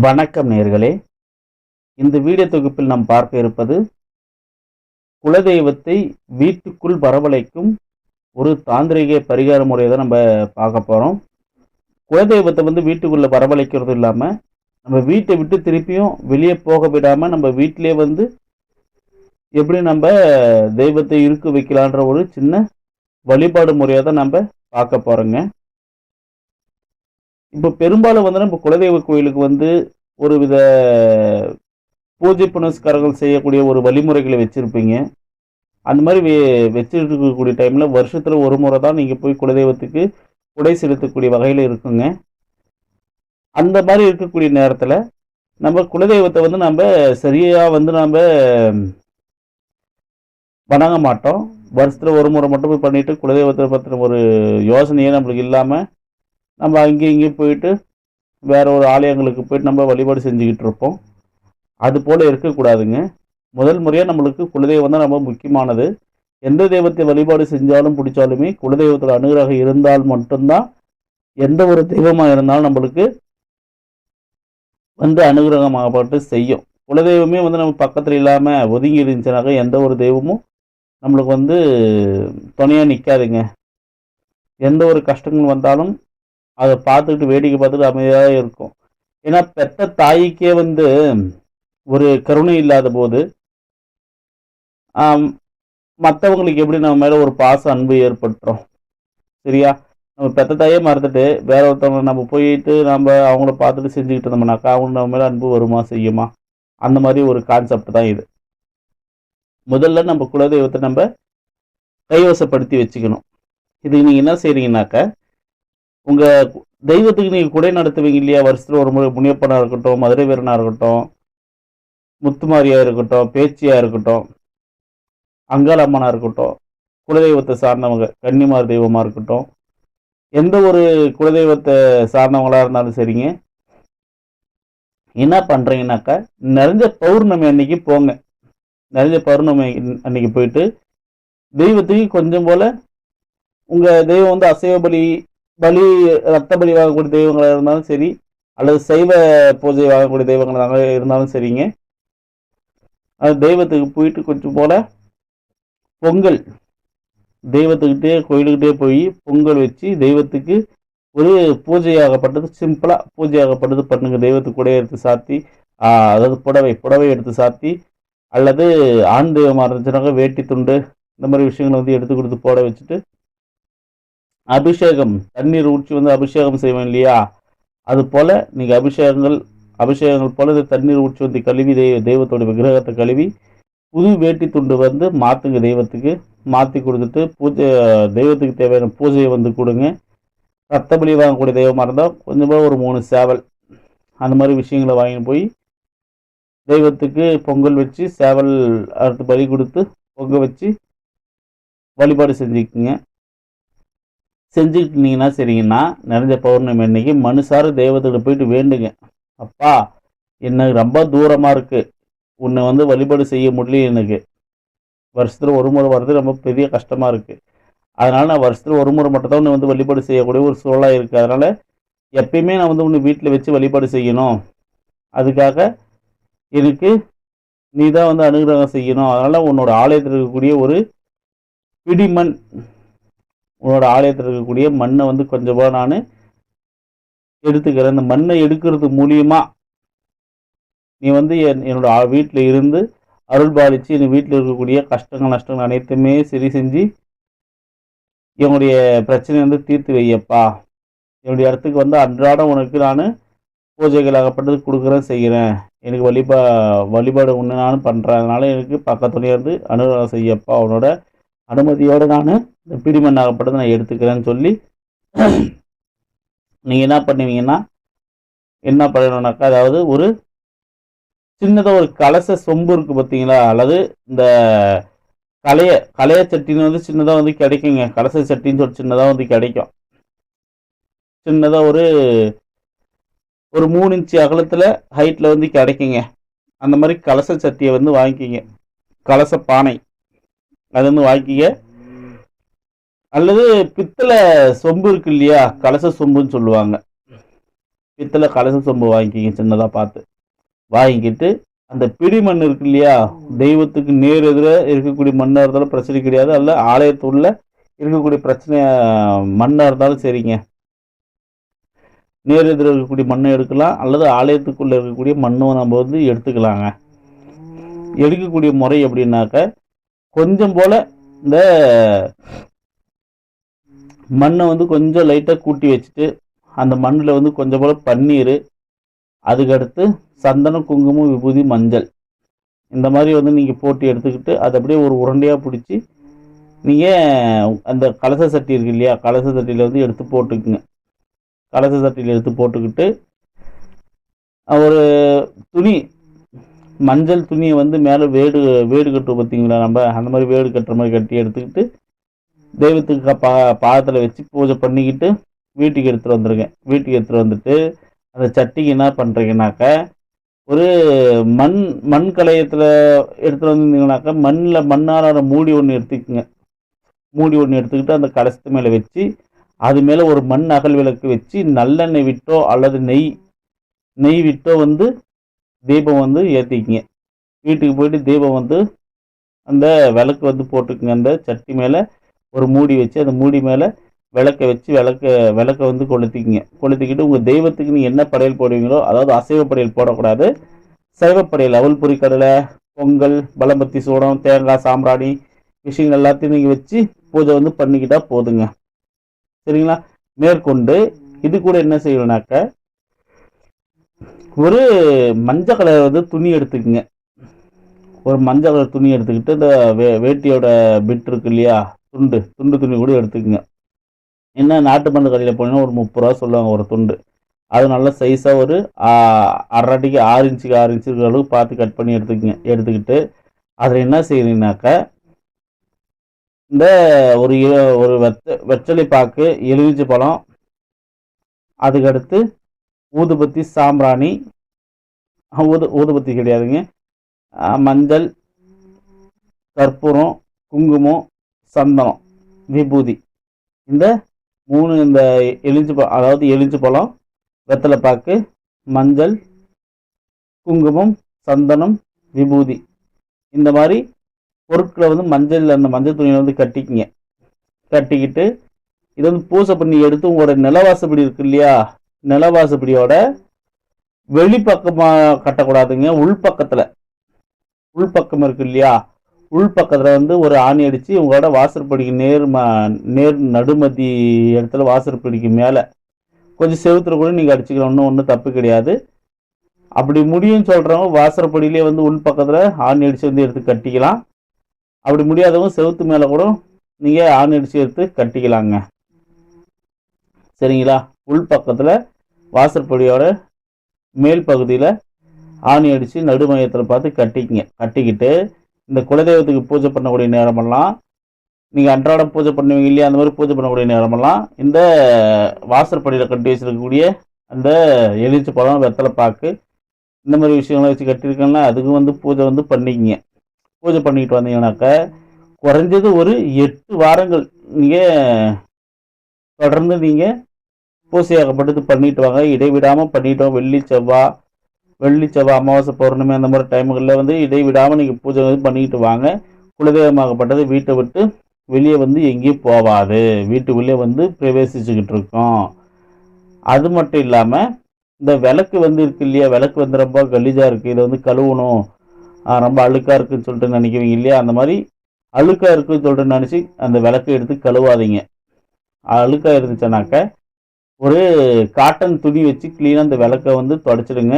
வணக்கம் நேயர்களே, இந்த வீடியோ தொகுப்பில் நாம் பார்க்க இருப்பது குலதெய்வத்தை வீட்டுக்குள் வரவழைக்கும் ஒரு தாந்திரிக பரிகார முறையை தான் நம்ம பார்க்க போகிறோம். குலதெய்வத்தை வீட்டுக்குள்ளே வரவழைக்கிறது இல்லாமல் நம்ம வீட்டை விட்டு திருப்பியும் வெளியே போக விடாமல் நம்ம வீட்டிலே எப்படி நம்ம தெய்வத்தை இருக்க வைக்கலான்ற ஒரு சின்ன வழிபாடு முறையை தான் நம்ம பார்க்க போகிறோங்க. இப்போ பெரும்பாலும் நம்ம குலதெய்வ கோயிலுக்கு ஒரு வித பூஜை புனஸ்காரங்கள் செய்யக்கூடிய ஒரு வழிமுறைகளை வச்சுருப்பீங்க. அந்த மாதிரி வச்சுட்டு இருக்கக்கூடிய டைமில் வருஷத்தில் ஒரு முறை தான் நீங்கள் போய் குலதெய்வத்துக்கு குடை செலுத்தக்கூடிய வகையில் இருக்குங்க. அந்த மாதிரி இருக்கக்கூடிய நேரத்தில் நம்ம குலதெய்வத்தை நம்ம சரியாக நம்ம வணங்க மாட்டோம். வருஷத்தில் ஒரு முறை மட்டும் போய் பண்ணிவிட்டு குலதெய்வத்தை பற்றின ஒரு யோசனையே நம்மளுக்கு இல்லாமல் நம்ம அங்கேயும் இங்கேயும் போயிட்டு வேற ஒரு ஆலயங்களுக்கு போயிட்டு நம்ம வழிபாடு செஞ்சுக்கிட்டு இருப்போம். அது போல் இருக்கக்கூடாதுங்க. முதல் முறையாக நம்மளுக்கு குலதெய்வம் தான் ரொம்ப முக்கியமானது. எந்த தெய்வத்தை வழிபாடு செஞ்சாலும் பிடிச்சாலுமே குலதெய்வத்தில் அனுகிரகம் இருந்தால் மட்டும்தான் எந்த ஒரு தெய்வமாக இருந்தாலும் நம்மளுக்கு அனுகிரகமாகப்பட்டு செய்யும். குலதெய்வமே நம்ம பக்கத்தில் இல்லாமல் ஒதுங்கி இருந்துச்சுனாக்கா எந்த ஒரு தெய்வமும் நம்மளுக்கு துணையாக நிற்காதுங்க. எந்த ஒரு கஷ்டங்கள் வந்தாலும் அதை பார்த்துக்கிட்டு வேடிக்கை பார்த்துட்டு அமைதியாக இருக்கும். ஏன்னா பெத்த தாய்க்கே ஒரு கருணை இல்லாத போது மற்றவங்களுக்கு எப்படி நம்ம மேலே ஒரு பாச அன்பு ஏற்பட்டுரும். சரியா? நம்ம பெத்த தாயே மறந்துட்டு வேற ஒருத்தவங்க நம்ம போயிட்டு நம்ம அவங்கள பார்த்துட்டு செஞ்சுக்கிட்டு இருந்தோம்னாக்கா அவங்க நம்ம மேலே அன்பு வருமா செய்யுமா? அந்த மாதிரி ஒரு கான்செப்ட் தான் இது. முதல்ல நம்ம குலதெய்வத்தை நம்ம கைவசப்படுத்தி வச்சுக்கணும். இதுக்கு நீங்கள் என்ன செய்கிறீங்கன்னாக்கா, உங்கள் தெய்வத்துக்கு நீங்கள் குடை நடத்துவீங்க இல்லையா? வருஷத்தில் ஒரு முறை முனியப்பனாக இருக்கட்டும், மதுரை வீரனாக இருக்கட்டும், முத்துமாரியாக இருக்கட்டும், பேச்சியாக இருக்கட்டும், அங்காளம்மனாக இருக்கட்டும், குலதெய்வத்தை சார்ந்தவங்க கன்னிமார் தெய்வமாக இருக்கட்டும், எந்த ஒரு குலதெய்வத்தை சார்ந்தவங்களாக இருந்தாலும் சரிங்க, என்ன பண்ணுறீங்கன்னாக்கா நிறைஞ்ச பௌர்ணமி அன்னைக்கு போங்க. நிறைஞ்ச பௌர்ணமி அன்னைக்கு போயிட்டு தெய்வத்துக்கு கொஞ்சம் போல் உங்கள் தெய்வம் அசைவ பலி ரத்த பலி வாங்கக்கூடிய தெய்வங்களாக இருந்தாலும் சரி, அல்லது சைவ பூஜை வாங்கக்கூடிய தெய்வங்களாக இருந்தாலும் சரிங்க, அது தெய்வத்துக்கு போயிட்டு கொஞ்சம் போல் பொங்கல் தெய்வத்துக்கிட்டே கோயிலுக்கிட்டே போய் பொங்கல் வச்சு தெய்வத்துக்கு ஒரு பூஜையாகப்பட்டது சிம்பிளாக பூஜையாகப்பட்டது பண்ணுங்க. தெய்வத்துக்கு கூட எடுத்து சாத்தி, அதாவது புடவை எடுத்து சாத்தி, அல்லது ஆண் தெய்வமாக இருந்துச்சுனாக்கா வேட்டி துண்டு இந்த மாதிரி விஷயங்களை எடுத்து கொடுத்து போட வச்சுட்டு அபிஷேகம் தண்ணீர் ஊற்றி அபிஷேகம் செய்வோம் இல்லையா? அது போல் நீங்கள் அபிஷேகங்கள் போல் தண்ணீர் ஊற்றி கழுவி தெய்வத்தோட விக்கிரகத்தை கழுவி புது வேட்டி துண்டு மாற்றுங்க. தெய்வத்துக்கு மாற்றி கொடுத்துட்டு தெய்வத்துக்கு தேவையான பூஜையை கொடுங்க. ரத்தபலி வாங்கக்கூடிய தெய்வமாக இருந்தால் கொஞ்சமாக ஒரு 3 சேவல் அந்த மாதிரி விஷயங்களை வாங்கிட்டு போய் தெய்வத்துக்கு பொங்கல் வச்சு சேவல் அடுத்து பலி கொடுத்து பொங்கல் வச்சு வழிபாடு செஞ்சுக்குங்க. செஞ்சுக்கிட்டீங்கன்னா சரிங்கன்னா நிறைஞ்ச பௌர்ணமி அன்னைக்கு மனுஷார தெய்வத்துக்கிட்ட போயிட்டு வேண்டுங்க. அப்பா, எனக்கு ரொம்ப தூரமாக இருக்குது, உன்னை வழிபாடு செய்ய முடியல, எனக்கு வருஷத்தில் ஒரு முறை வர்றது ரொம்ப பெரிய கஷ்டமாக இருக்குது, அதனால் நான் வருஷத்தில் ஒரு முறை மட்டும் தான் உன்னை வழிபாடு செய்யக்கூடிய ஒரு சூழலாக இருக்குது, அதனால் எப்பயுமே நான் உன்னை வீட்டில் வச்சு வழிபாடு செய்யணும், அதுக்காக எனக்கு நீ தான் அனுகிரகம் செய்யணும், அதனால் உன்னோட ஆலயத்தில் இருக்கக்கூடிய ஒரு பிடிமண், உன்னோட ஆலயத்தில் இருக்கக்கூடிய மண்ணை கொஞ்சமாக நான் எடுத்துக்கிறேன். இந்த மண்ணை எடுக்கிறது மூலியமா நீ என்னோட வீட்டில் இருந்து அருள் பாலிச்சு என் வீட்டில் இருக்கக்கூடிய கஷ்டங்கள் நஷ்டங்கள் அனைத்துமே சரி செஞ்சு என்னுடைய பிரச்சனை தீர்த்து வையப்பா. என்னுடைய இடத்துக்கு அன்றாடம் உனக்கு நான் பூஜைகளாகப்பட்டது கொடுக்குறேன் செய்கிறேன், எனக்கு வழிபாடு ஒன்று நான் பண்ணுறேன், அதனால் எனக்கு பக்கத்துலேயே அனுகிரகம் செய்யப்பா, அவனோட அனுமதியோடு நான் இந்த பிடிமண்ணாகப்பட்டது நான் எடுத்துக்கிறேன்னு சொல்லி நீங்கள் என்ன பண்ணுவீங்கன்னா, என்ன பண்ணணும்னாக்கா, அதாவது ஒரு சின்னதாக ஒரு கலச சொம்பு இருக்குது பார்த்தீங்களா, அல்லது இந்த கலைய சட்டின்னு சின்னதாக கிடைக்குங்க. கலச சட்டின்னு சொல்லி சின்னதாக கிடைக்கும். சின்னதாக ஒரு 3 இன்ச்சு அகலத்தில் ஹைட்டில் கிடைக்குங்க. அந்த மாதிரி கலச சட்டியை வாங்கிக்கிங்க. கலச பானை அது வாங்கிக்க. அல்லது பித்தளை சொம்பு இருக்கு இல்லையா, கலச சொம்புன்னு சொல்லுவாங்க. பித்தளை கலச சொம்பு வாங்கிக்கிங்க சின்னதாக பார்த்து. வாங்கிக்கிட்டு அந்த பிடி மண் இருக்கு இல்லையா, தெய்வத்துக்கு நேர் எதிர இருக்கக்கூடிய மண்ணாக இருந்தாலும் பிரச்சனை கிடையாது. அல்ல ஆலயத்துள்ள இருக்கக்கூடிய பிரச்சனை மண்ணாக இருந்தாலும் சரிங்க. நேர் எதிர இருக்கக்கூடிய மண்ணை எடுக்கலாம், அல்லது ஆலயத்துக்குள்ளே இருக்கக்கூடிய மண்ணும் நம்ம வந்து எடுத்துக்கலாங்க. எடுக்கக்கூடிய முறை எப்படின்னாக்க, கொஞ்சம் போல் இந்த மண்ணை வந்து கொஞ்சம் லைட்டாக கூட்டி வச்சுட்டு அந்த மண்ணில் வந்து கொஞ்சம் போல் பன்னீர், அதுக்கடுத்து சந்தனம், குங்குமம், விபூதி, மஞ்சள் இந்த மாதிரி வந்து நீங்கள் போட்டு எடுத்துக்கிட்டு அதை அப்படியே ஒரு உருண்டையாக பிடிச்சி நீங்கள் அந்த கலச சட்டி இருக்கு இல்லையா, கலச சட்டியில் வந்து எடுத்து போட்டுக்குங்க. கலச சட்டியில் எடுத்து போட்டுக்கிட்டு ஒரு துணி, மஞ்சள் துணியை வந்து மேலே வேடு கட்டுவோம் பார்த்தீங்களா, நம்ம அந்த மாதிரி வேடு கட்டுற மாதிரி கட்டி எடுத்துக்கிட்டு தெய்வத்துக்கு பாதத்தில் வச்சு பூஜை பண்ணிக்கிட்டு வீட்டுக்கு எடுத்துகிட்டு வந்துடுங்க. வீட்டுக்கு எடுத்துகிட்டு வந்துட்டு அந்த சட்டிக்கு என்ன பண்ணுறீங்கனாக்க, ஒரு மண் கலையத்தில் எடுத்துகிட்டு வந்திருந்தீங்கனாக்கா மண்ணால் மூடி ஒன்று எடுத்துக்கோங்க. மூடி ஒன்று எடுத்துக்கிட்டு அந்த கலசத்து மேலே வச்சு அது மேலே ஒரு மண் அகல் விளக்கு வச்சு நல்லெண்ணெய் விட்டோ அல்லது நெய் விட்டோ வந்து தீபம் வந்து ஏற்றிக்கிங்க. வீட்டுக்கு போயிட்டு தீபம் வந்து அந்த விளக்கு வந்து போட்டுக்குங்க. அந்த சட்டி மேலே ஒரு மூடி வச்சு அந்த மூடி மேலே விளக்கை வச்சு விளக்கை வந்து கொளுத்திக்கிட்டு உங்கள் தெய்வத்துக்கு நீங்கள் என்ன படையல் போடுவீங்களோ, அதாவது அசைவ படையல் போடக்கூடாது, சைவ படையல் அவல் பொரி கடலை, பொங்கல், பலம்பத்தி சூடம், தேங்காய், சாம்பிராணி விஷயங்கள் எல்லாத்தையும் நீங்கள் வச்சு பூஜை வந்து பண்ணிக்கிட்டா போதுங்க. சரிங்களா? மேற்கொண்டு இது கூட என்ன செய்யணும்னாக்க, ஒரு மஞ்சள் கலர் வந்து துணி எடுத்துக்குங்க. ஒரு மஞ்சள் கலர் துணி எடுத்துக்கிட்டு இந்த வேட்டியோட பிட் இருக்கு இல்லையா, துண்டு துணி கூட எடுத்துக்குங்க. என்ன நாட்டு மருந்து கடையில் போனீங்கன்னா ஒரு 30 ரூபா சொல்லுவாங்க ஒரு துண்டு. அது நல்ல சைஸாக ஒரு 1/2 அடிக்கு 6 இன்ச்சுக்கு 6 இன்ச்சு இருக்கிற அளவுக்கு பார்த்து கட் பண்ணி எடுத்துக்கிட்டு அதில் என்ன செய்யறீங்கனாக்க, இந்த ஒரு வெற்றலை பாக்கு, எலுமிச்சை பழம், அதுக்கடுத்து ஊதுபத்தி, சாம்பிராணி, ஊதுபத்தி கிடையாதுங்க, மஞ்சள், கற்பூரம், குங்குமம், சந்தனம், விபூதி, இந்த 3 இந்த எலுமிச்சை பழம், வெத்தலை பாக்கு, மஞ்சள், குங்குமம், சந்தனம், விபூதி இந்த மாதிரி பொருட்களை வந்து அந்த மஞ்சள் துணியை வந்து கட்டிக்கிட்டு இதை வந்து பூசை பண்ணி எடுத்து உங்களோட நிலவாசப்படி இருக்கு இல்லையா, நிலவாசப்படியோட வெளிப்பக்கமாக கட்டக்கூடாதுங்க. உள்பக்கம் இருக்கு இல்லையா, உள்பக்கத்தில் வந்து ஒரு ஆணி அடித்து உங்களோட வாசற்படிக்கு நேர் நடுமதி இடத்துல வாசற்படிக்கு மேலே கொஞ்சம் செவுத்துல கூட நீங்கள் அடிச்சுக்கலாம், ஒன்றும் தப்பு கிடையாது. அப்படி முடியும்னு சொல்கிறவங்க வாசற்படியிலே வந்து உள்பக்கத்தில் ஆணி அடித்து வந்து எடுத்து கட்டிக்கலாம். அப்படி முடியாதவங்க செவுத்து மேலே கூட நீங்கள் ஆணி அடித்து எடுத்து கட்டிக்கலாங்க. சரிங்களா? உள்பக்கத்தில் வாசற்படியோட மேல் பகுதியில் ஆணி அடித்து நடுமையத்தில் பார்த்து கட்டிக்கிட்டு இந்த குலதெய்வத்துக்கு பூஜை பண்ணக்கூடிய நேரமெல்லாம், நீங்கள் அன்றாடம் பூஜை பண்ணுவீங்க இல்லையா, அந்த மாதிரி பூஜை பண்ணக்கூடிய நேரமெல்லாம் இந்த வாசற்படியில் கட்டி வச்சிருக்கக்கூடிய அந்த எலுமிச்சை பழம், வெத்தலை பாக்கு இந்த மாதிரி விஷயங்களை வச்சு கட்டியிருக்கோம்னா அதுக்கு வந்து பூஜை வந்து பண்ணிக்கிங்க. பூஜை பண்ணிக்கிட்டு வந்தீங்கன்னாக்க குறைஞ்சது ஒரு 8 வாரங்கள் நீங்கள் தொடர்ந்து நீங்கள் பூசையாகப்பட்டது பண்ணிட்டு வாங்க. இடைவிடாமல் பண்ணிட்டோம். வெள்ளி செவ்வாய், அமாவாசை, பௌர்ணமி அந்த மாதிரி டைமுகளில் வந்து இடைவிடாமல் நீங்கள் பூஜை வந்து பண்ணிக்கிட்டு வாங்க. குலதெய்வமாகப்பட்டது வீட்டை விட்டு வெளியே வந்து எங்கேயும் போகாது, வீட்டுக்குள்ளே வந்து பிரவேசிச்சுக்கிட்டு இருக்கோம். அது மட்டும் இல்லாமல் இந்த விளக்கு வந்து இருக்கு இல்லையா, விளக்கு வந்து ரொம்ப கலீஜாக இருக்குது, இதை வந்து கழுவணும், ரொம்ப அழுக்காக இருக்குதுன்னு சொல்லிட்டு நினைக்கிறீங்க இல்லையா, அந்த மாதிரி அழுக்காக இருக்குதுன்னு சொல்லிட்டு நினச்சி அந்த விளக்கை எடுத்து கழுவாதீங்க. அழுக்காக இருந்துச்சுனாக்க ஒரு காட்டன் துணி வச்சு க்ளீனாக அந்த விளக்கை வந்து தொடச்சிடுங்க.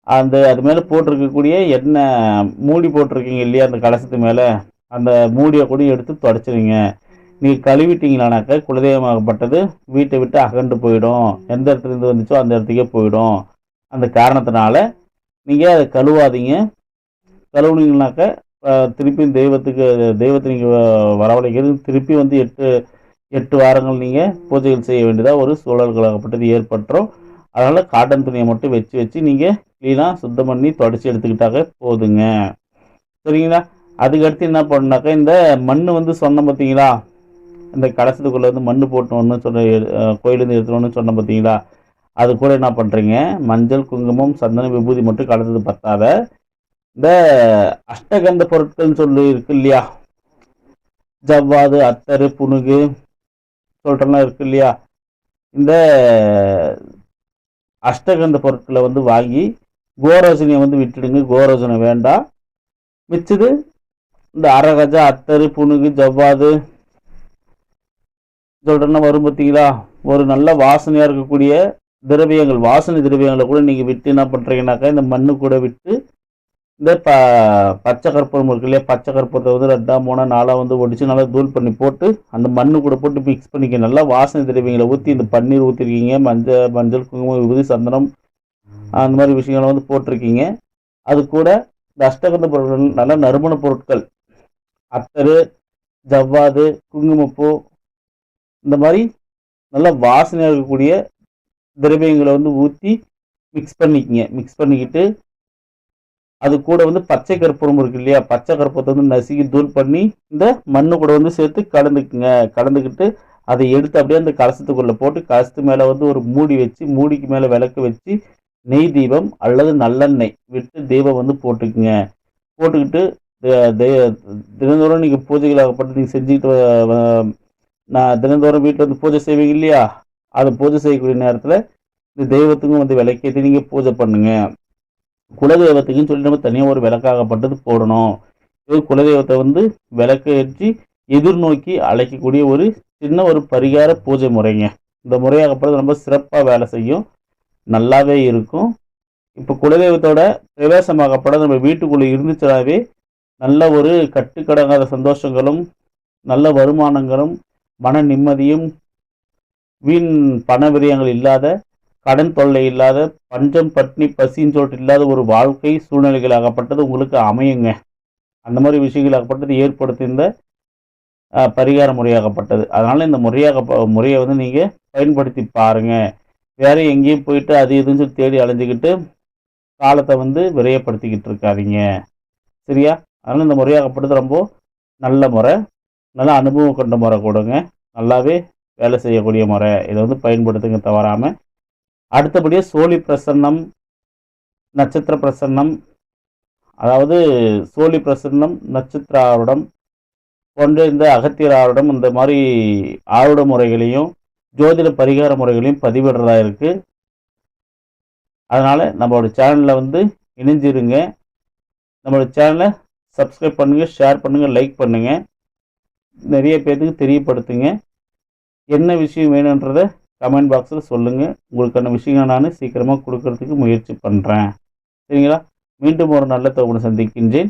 அது மேலே போட்டிருக்கக்கூடிய எண்ணெய் மூடி போட்டிருக்கீங்க இல்லையா அந்த கலசத்து மேலே, அந்த மூடியை கூட எடுத்து தொடச்சிடுங்க. நீங்கள் கழுவிட்டீங்களானாக்க குலதெய்வமாகப்பட்டது வீட்டை விட்டு அகன்று போயிடும், எந்த இடத்துலேருந்து வந்துச்சோ அந்த இடத்துக்கே போயிடும். அந்த காரணத்தினால நீங்கள் அதை கழுவாதீங்க. கழுவுனீங்கனாக்க திருப்பி தெய்வத்தை நீங்கள் வரவழைக்கிறது திருப்பி வந்து 8 வாரங்கள் நீங்கள் பூஜைகள் செய்ய வேண்டியதாக ஒரு சூழல்களாகப்பட்டது ஏற்பட்டுரும். அதனால் காட்டன் துணியை மட்டும் வச்சு நீங்கள் க்ளீனாக சுத்தம் பண்ணி தொடச்சி எடுத்துக்கிட்டாக்க போதுங்க. சரிங்களா? அதுக்கடுத்து என்ன பண்ணாக்கா, இந்த மண் வந்து சொன்ன பார்த்தீங்களா, இந்த கலசத்துக்குள்ளே வந்து மண் போட்டு ஒன்று சொன்ன கோயிலேருந்து எடுத்துன்னு சொன்ன பார்த்தீங்களா, அது கூட என்ன பண்ணுறீங்க, மஞ்சள் குங்குமம் சந்தன விபூதி மட்டும் கலந்தது பத்தாத, இந்த அஷ்டகந்த பொருட்கள்னு சொல்லி இருக்கு இல்லையா, ஜவ்வாது அத்தரு புனுகு சொல்கிறலாம் இருக்கு இல்லையா, இந்த அஷ்டகந்த பொருட்களை வந்து வாங்கி கோரோசனையை வந்து விட்டுடுங்க. கோரோசனை வேண்டாம். மிச்சது இந்த அரகஜா அத்தரு புனுகு ஜவ்வாது சொல்கிறேன்னா வரும் பார்த்தீங்களா, ஒரு நல்ல வாசனையாக இருக்கக்கூடிய திரவியங்கள், வாசனை திரவியங்களை கூட நீங்கள் விட்டு என்ன பண்ணுறீங்கன்னாக்கா, இந்த மண்ணு கூட விட்டு இந்த பச்சை கற்பூரம் இருக்கு இல்லையா, பச்சை கற்பூரத்தை வந்து 2 3 4 வந்து ஒடிச்சு நல்லா தூள் பண்ணி போட்டு அந்த மண்ணு கூட போட்டு மிக்ஸ் பண்ணிக்க. நல்லா வாசனை திரவியங்களை ஊற்றி இந்த பன்னீர் ஊற்றிருக்கீங்க, மஞ்சள் குங்குமம் விபூதி சந்தனம் அந்த மாதிரி விஷயங்களை வந்து போட்டிருக்கீங்க. அது கூட இந்த அஷ்டகந்த பொருட்கள் நல்ல நறுமண பொருட்கள் அத்தரு ஜவ்வாது குங்குமப்பூ இந்த மாதிரி நல்ல வாசனையாக இருக்கக்கூடிய திரவியங்களை வந்து ஊற்றி மிக்ஸ் பண்ணிக்கங்க. மிக்ஸ் பண்ணிக்கிட்டு அது கூட வந்து பச்சை கற்பூரம் இருக்கு இல்லையா, பச்சை கற்பூரத்தை வந்து நசுக்கி தூள் பண்ணி இந்த மண்ணு கூட வந்து சேர்த்து கலந்துக்குங்க. கலந்துக்கிட்டு அதை எடுத்து அப்படியே அந்த கலசத்துக்குள்ளே போட்டு கலசத்து மேலே வந்து ஒரு மூடி வச்சு, மூடிக்கு மேலே விளக்கு வச்சு நெய் தீபம் அல்லது நல்லெண்ணெய் விட்டு தீபம் வந்து போட்டுக்குங்க. போட்டுக்கிட்டு தினந்தோறும் நீங்கள் பூஜைகளாகப்பட்டு நீங்கள் செஞ்சுக்கிட்டு நான் தினந்தோறும் வீட்டில் வந்து பூஜை செய்வீங்க இல்லையா, அதை பூஜை செய்யக்கூடிய நேரத்தில் இந்த தெய்வத்துக்கும் வந்து விளக்கேற்றி நீங்கள் பூஜை பண்ணுங்க. குலதெய்வத்துக்குன்னு சொல்லி நம்ம தனியாக ஒரு விளக்காகப்பட்டது போடணும். இது குலதெய்வத்தை வந்து விளக்கேற்றி எதிர்நோக்கி அழைக்கக்கூடிய ஒரு சின்ன ஒரு பரிகார பூஜை முறைங்க. இந்த முறையாகப்பட்டது ரொம்ப சிறப்பாக வேலை செய்யும், நல்லாவே இருக்கும். இப்போ குலதெய்வத்தோட பிரவேசமாகப்பட நம்ம வீட்டுக்குள்ளே இருந்துச்சாவே நல்ல ஒரு கட்டுக்கடங்காத சந்தோஷங்களும் நல்ல வருமானங்களும் மன நிம்மதியும் வீண் பண விரயங்கள் இல்லாத கடன் தொல்லை இல்லாத பஞ்சம் பட்னி பசின்னு சொல்லிட்டு இல்லாத ஒரு வாழ்க்கை சூழ்நிலைகளாகப்பட்டது உங்களுக்கு அமையுங்க. அந்த மாதிரி விஷயங்களாகப்பட்டது ஏற்படுத்தி இந்த பரிகார முறையாகப்பட்டது. அதனால் இந்த முறையை வந்து நீங்கள் பயன்படுத்தி பாருங்கள். வேறு எங்கேயும் போயிட்டு அது இதுன்னு சொல்லி தேடி அலைஞ்சிக்கிட்டு காலத்தை வந்து விரயப்படுத்திக்கிட்டு இருக்காதீங்க, சரியா? அதனால் இந்த முறையாகப்பட்டது ரொம்ப நல்ல முறை, நல்ல அனுபவம் கொண்ட முறை கொடுங்க, நல்லாவே வேலை செய்யக்கூடிய முறை. இதை வந்து பயன்படுத்துங்க தவறாமல். அடுத்தபடியாக சோழி பிரசன்னம் நட்சத்திர பிரசன்னம், அதாவது சோழி பிரசன்னம் நட்சத்திர ஆருடம் போன்ற இந்த அகத்தியர் ஆருடம் இந்த மாதிரி ஆருட முறைகளையும் ஜோதிட பரிகார முறைகளையும் பதிவிடுறதா இருக்குது. அதனால் நம்மளோட சேனலில் வந்து இணைஞ்சிருங்க. நம்மளோட சேனலை சப்ஸ்கிரைப் பண்ணுங்கள், ஷேர் பண்ணுங்கள், லைக் பண்ணுங்கள், நிறைய பேர்த்துக்கு தெரியப்படுத்துங்க. என்ன விஷயம் வேணுன்றதை கமெண்ட் பாக்ஸில் சொல்லுங்கள். உங்களுக்கான விஷயங்களை நான் சீக்கிரமாக கொடுக்கறதுக்கு முயற்சி பண்ணுறேன், சரிங்களா? மீண்டும் ஒரு நல்ல தகவலை சந்திக்கின்றேன்.